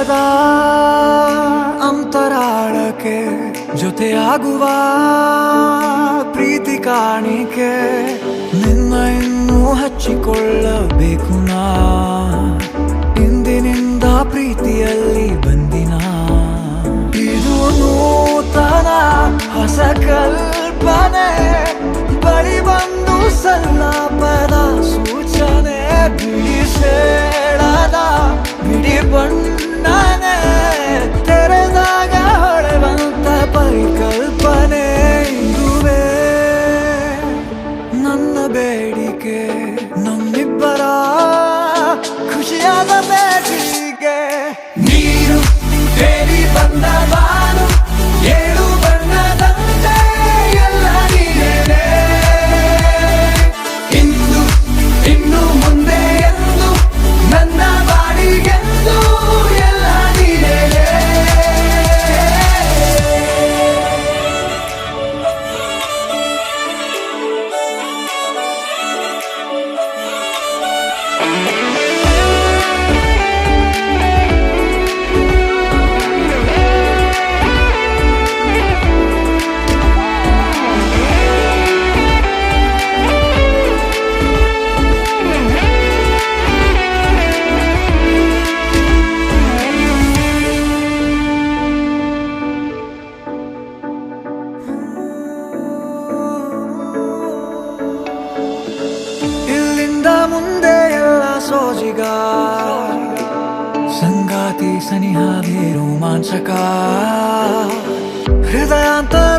ಹೃದಯದ ಅಂತರಾಳಕ್ಕೆ ಜೊತೆಯಾಗುವ ಪ್ರೀತಿ ಕಾಣಿಕೆ ನಿನ್ನ ಇನ್ನೂ ಹಚ್ಚಿಕೊಳ್ಳಬೇಕು ನಾ ಇಂದಿನಿಂದ ಪ್ರೀತಿಯಲ್ಲಿ ಬಂದಿನ ಇದು ನೂತನ ಹೊಸ ಕಲ್ಪನೆ ಬಳಿ ಬಂದು ಸಲ್ಲಾಪದ ಸೂಚನೆ ಬಿಡಿಸೇಳದ ಬಿಡಿ ಬಣ್ಣನೆ ತೆರೆದಾಗ ಹೊಳೆವಂತ ಪರಿಕಲ್ಪನೆ ಇದುವೇ ನನ್ನ ಬೇಡಿಕೆ ನಮ್ಮಿಬ್ಬರ ಖುಷಿಯಾದ ಬೇಡಿಕೆ ನೀರು ತೇಲಿ ಬಂದ ಬಾನು ಏಳು ಬಣ್ಣದಂತೆ ಎಲ್ಲ ನೀನೇ ಇಂದು ಇನ್ನು ಮುಂದೆ ಎಂದು ನನ್ನ ಬಾಡಿಗೆಂದು ಎಲ್ಲ ನೀನೇ ಮುಂದೆ ಎಲ್ಲ ಸೋಜಿಗ ಸಂಗಾತಿ ಸನಿಹಾದಿ ರೋಮಾಂಚಕ ಹೃದಯಾಂತರ